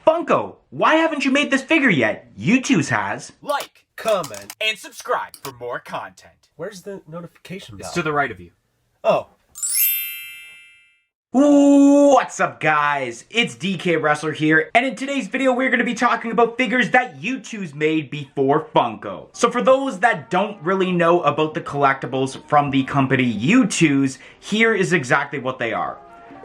Funko, why haven't you made this figure yet? YouTooz has. Like, comment, and subscribe for more content. Where's the notification bell? It's to the right of you. Oh. What's up, guys? It's DK Wrestler here, and in today's video we're going to be talking about figures that YouTooz made before Funko. So for those that don't really know about the collectibles from the company YouTooz, here is exactly what they are.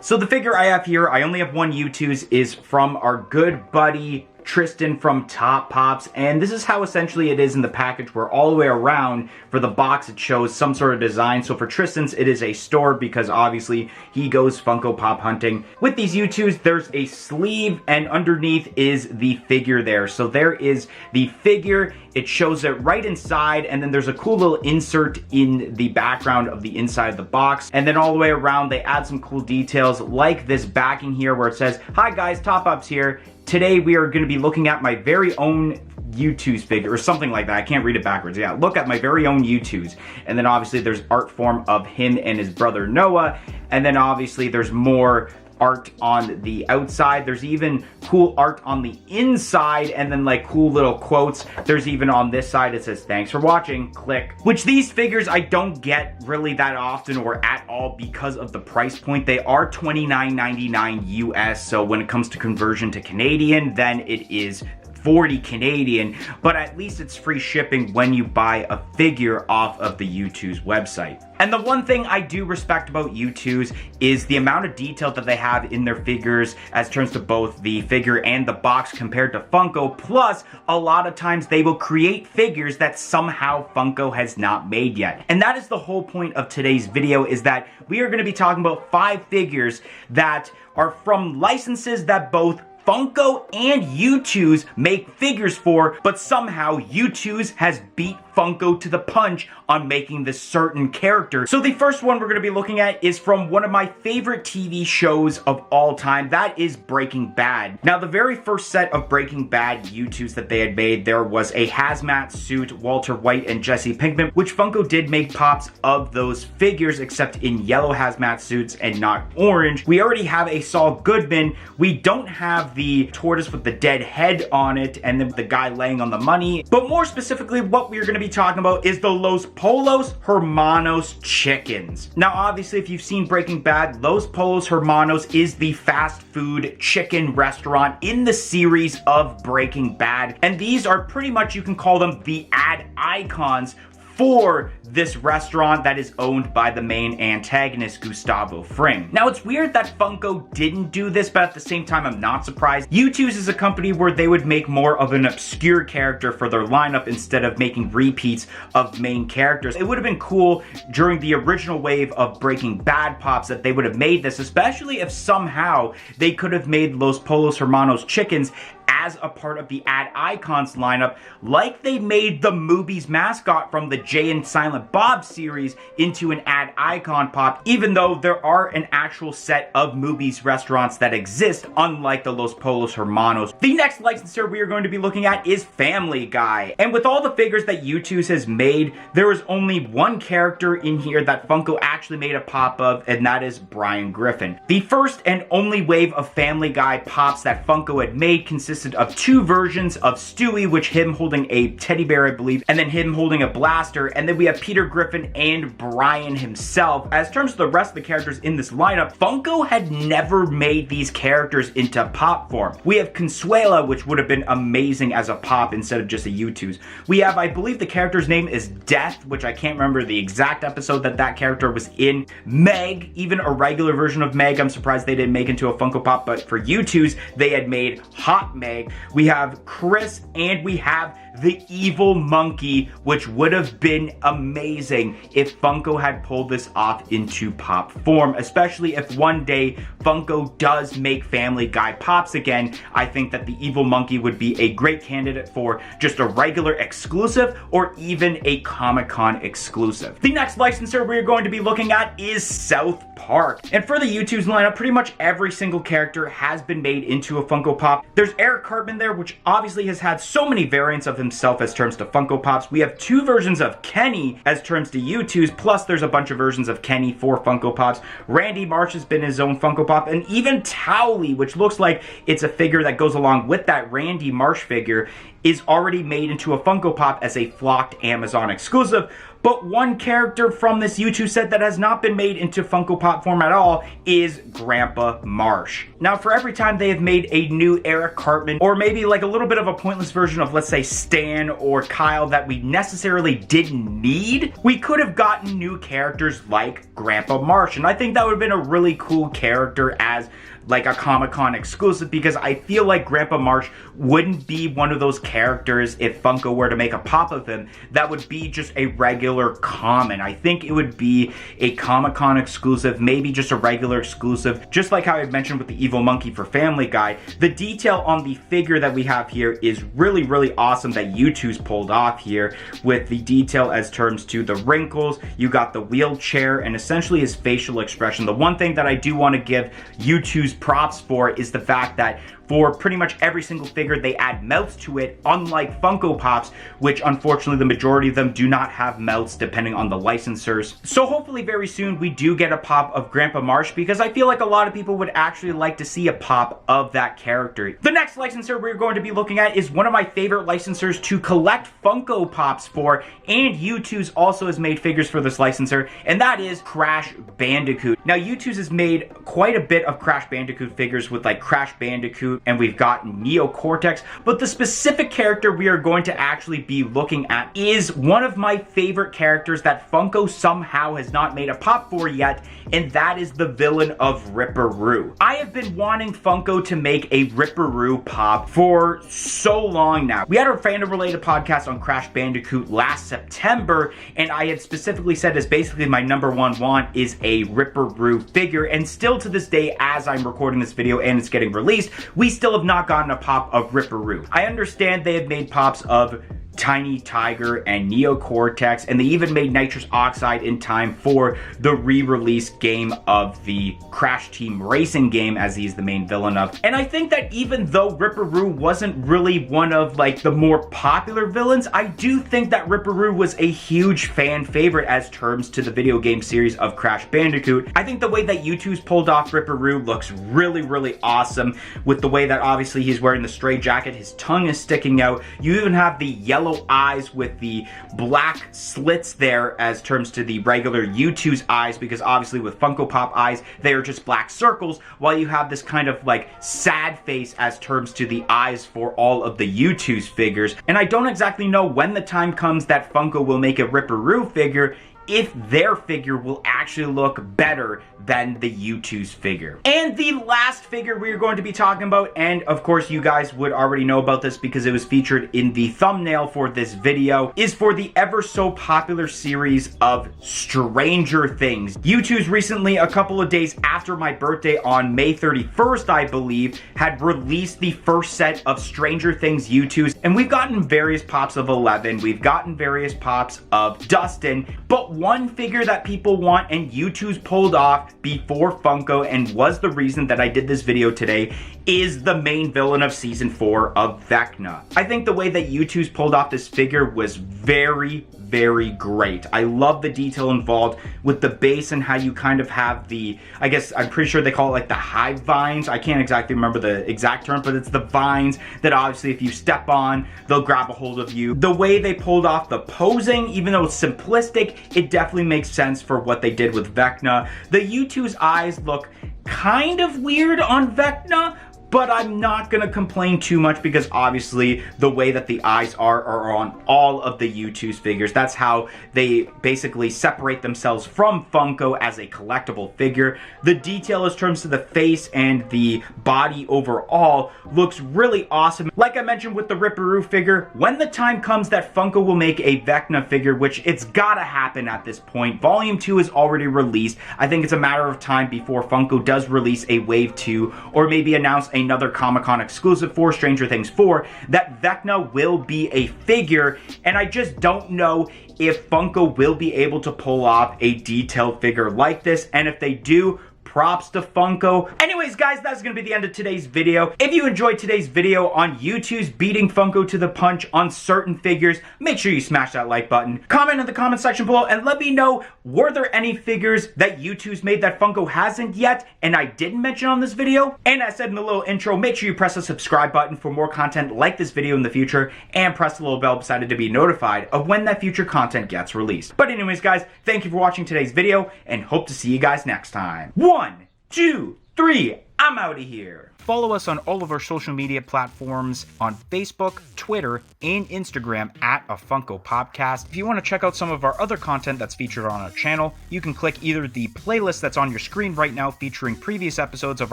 So the figure I have here, I only have one YouTooz, is from our good buddy Tristan from Top Pops, and this is how essentially it is in the package, where all the way around for the box it shows some sort of design. So for Tristan's it is a store because obviously he goes Funko Pop hunting. With these YouTooz there's a sleeve and underneath is the figure there. So there is the figure, it shows it right inside, and then there's a cool little insert in the background of the inside of the box, and then all the way around they add some cool details like this backing here where it says, "Hi guys, Top Pops here. Today we are going to be looking at my very own YouTooz figure," or something like that. I can't read it backwards. Yeah, look at my very own YouTooz. And then obviously there's art form of him and his brother Noah. And then obviously there's more art on the outside. There's even cool art on the inside, and then like cool little quotes. There's even on this side it says, "Thanks for watching, click." Which these figures I don't get really that often or at all because of the price point. They are $29.99 US, so when it comes to conversion to Canadian, then it is 40 Canadian, but at least it's free shipping when you buy a figure off of the YouTooz website. And the one thing I do respect about YouTooz is the amount of detail that they have in their figures as terms to both the figure and the box compared to Funko. Plus, a lot of times they will create figures that somehow Funko has not made yet. And that is the whole point of today's video, is that we are going to be talking about 5 figures that are from licenses that both Funko and YouTooz make figures for, but somehow YouTooz has beat Funko to the punch on making this certain character. So the first one we're going to be looking at is from one of my favorite TV shows of all time. That is Breaking Bad. Now, the very first set of Breaking Bad YouTooz that they had made, there was a hazmat suit, Walter White and Jesse Pinkman, which Funko did make pops of those figures, except in yellow hazmat suits and not orange. We already have a Saul Goodman. We don't have the tortoise with the dead head on it and then the guy laying on the money. But more specifically, what we're going to be talking about is the Los Pollos Hermanos chickens. Now, obviously, if you've seen Breaking Bad, Los Pollos Hermanos is the fast food chicken restaurant in the series of Breaking Bad. And these are pretty much, you can call them the ad icons for this restaurant that is owned by the main antagonist, Gustavo Fring. Now, it's weird that Funko didn't do this, but at the same time, I'm not surprised. YouTooz is a company where they would make more of an obscure character for their lineup instead of making repeats of main characters. It would have been cool during the original wave of Breaking Bad pops that they would have made this, especially if somehow they could have made Los Pollos Hermanos chickens as a part of the ad icons lineup, like they made the Moobies mascot from the Jay and Silent Bob series into an ad icon pop, even though there are an actual set of Moobies restaurants that exist, unlike the Los Pollos Hermanos. The next licensor we are going to be looking at is Family Guy. And with all the figures that YouTooz has made, there is only one character in here that Funko actually made a pop of, and that is Brian Griffin. The first and only wave of Family Guy pops that Funko had made consisted of 2 versions of Stewie, which him holding a teddy bear, I believe, and then him holding a blaster, and then we have Peter Griffin and Brian himself. As terms of the rest of the characters in this lineup, Funko had never made these characters into pop form. We have Consuela, which would have been amazing as a pop instead of just a YouTooz. We have, I believe the character's name is Death, which I can't remember the exact episode that that character was in. Meg, even a regular version of Meg, I'm surprised they didn't make into a Funko Pop, but for YouTooz, they had made Hot Meg. We have Chris, and we have the Evil Monkey, which would have been amazing if Funko had pulled this off into pop form, especially if one day Funko does make Family Guy pops again. I think that the Evil Monkey would be a great candidate for just a regular exclusive or even a Comic-Con exclusive. The next licensor we're going to be looking at is South Park. And for the YouTooz lineup, pretty much every single character has been made into a Funko Pop. There's Eric Cartman there, which obviously has had so many variants of himself as terms to Funko Pops. We have 2 versions of Kenny as terms to YouTooz, plus there's a bunch of versions of Kenny for Funko Pops. Randy Marsh has been his own Funko Pop, and even Towley, which looks like it's a figure that goes along with that Randy Marsh figure, is already made into a Funko Pop as a flocked Amazon exclusive. But one character from this YouTooz set that has not been made into Funko Pop form at all is Grandpa Marsh. Now, for every time they have made a new Eric Cartman, or maybe like a little bit of a pointless version of, let's say, Stan or Kyle that we necessarily didn't need, we could have gotten new characters like Grandpa Marsh. And I think that would have been a really cool character as like a Comic-Con exclusive, because I feel like Grandpa Marsh wouldn't be one of those characters, if Funko were to make a pop of him, that would be just a regular common. I think it would be a Comic-Con exclusive, maybe just a regular exclusive, just like how I mentioned with the Evil Monkey for Family Guy. The detail on the figure that we have here is really, really awesome that YouTooz pulled off here, with the detail as terms to the wrinkles. You got the wheelchair and essentially his facial expression. The one thing that I do want to give YouTooz props for is the fact that for pretty much every single figure, they add melts to it, unlike Funko Pops, which unfortunately the majority of them do not have melts depending on the licensors. So hopefully very soon we do get a pop of Grandpa Marsh, because I feel like a lot of people would actually like to see a pop of that character. The next licensor we're going to be looking at is one of my favorite licensors to collect Funko Pops for, and YouTooz also has made figures for this licensor, and that is Crash Bandicoot. Now, YouTooz has made quite a bit of Crash Bandicoot figures with like Crash Bandicoot, and we've got Neo Cortex, but the specific character we are going to actually be looking at is one of my favorite characters that Funko somehow has not made a pop for yet, and that is the villain of RipaRoo. I have been wanting Funko to make a RipaRoo pop for so long now. We had a fandom-related podcast on Crash Bandicoot last September, and I had specifically said as basically my #1 want is a RipaRoo figure, and still to this day, as I'm recording this video and it's getting released, we still have not gotten a pop of RipaRoo. I understand they have made pops of Tiny Tiger and Neo Cortex, and they even made Nitrous Oxide in time for the re-release game of the Crash Team Racing game, as he's the main villain of. And I think that even though RipaRoo wasn't really one of like the more popular villains, I do think that RipaRoo was a huge fan favorite as terms to the video game series of Crash Bandicoot. I think the way that YouTooz pulled off RipaRoo looks really, really awesome, with the way that obviously he's wearing the stray jacket, his tongue is sticking out. You even have the yellow eyes with the black slits there as terms to the regular YouTooz eyes, because obviously with Funko Pop eyes, they are just black circles, while you have this kind of like sad face as terms to the eyes for all of the YouTooz figures. And I don't exactly know when the time comes that Funko will make a RipaRoo figure, if their figure will actually look better than the YouTooz figure. And the last figure we are going to be talking about, and of course you guys would already know about this because it was featured in the thumbnail for this video, is for the ever so popular series of Stranger Things. YouTooz recently, a couple of days after my birthday on May 31st, I believe, had released the first set of Stranger Things YouTooz, and we've gotten various pops of Eleven, we've gotten various pops of Dustin, but one figure that people want and YouTooz pulled off before Funko, and was the reason that I did this video today, is the main villain of Season 4 of Vecna. I think the way that YouTooz pulled off this figure was very, very great. I love the detail involved with the base and how you kind of have the, I guess I'm pretty sure they call it like the hive vines. I can't exactly remember the exact term, but it's the vines that obviously if you step on, they'll grab a hold of you. The way they pulled off the posing, even though it's simplistic, it definitely makes sense for what they did with Vecna. The YouTooz eyes look kind of weird on Vecna, but I'm not gonna complain too much because obviously the way that the eyes are on all of the YouTooz figures. That's how they basically separate themselves from Funko as a collectible figure. The detail in terms of the face and the body overall looks really awesome. Like I mentioned with the RipaRoo figure, when the time comes that Funko will make a Vecna figure, which it's gotta happen at this point, Volume 2 is already released. I think it's a matter of time before Funko does release a Wave 2, or maybe announce another Comic-Con exclusive for Stranger Things 4, that Vecna will be a figure, and I just don't know if Funko will be able to pull off a detailed figure like this, and if they do, props to Funko. Anyways, guys, that's gonna be the end of today's video. If you enjoyed today's video on YouTooz beating Funko to the punch on certain figures, make sure you smash that like button. Comment in the comment section below and let me know, were there any figures that YouTooz made that Funko hasn't yet and I didn't mention on this video? And as I said in the little intro, make sure you press the subscribe button for more content like this video in the future, and press the little bell beside it to be notified of when that future content gets released. But anyways, guys, thank you for watching today's video and hope to see you guys next time. 1, 2, 3, I'm out of here. Follow us on all of our social media platforms on Facebook, Twitter, and Instagram at A Funko Popcast. If you want to check out some of our other content that's featured on our channel, you can click either the playlist that's on your screen right now featuring previous episodes of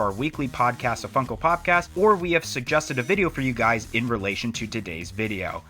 our weekly podcast, A Funko Popcast, or we have suggested a video for you guys in relation to today's video.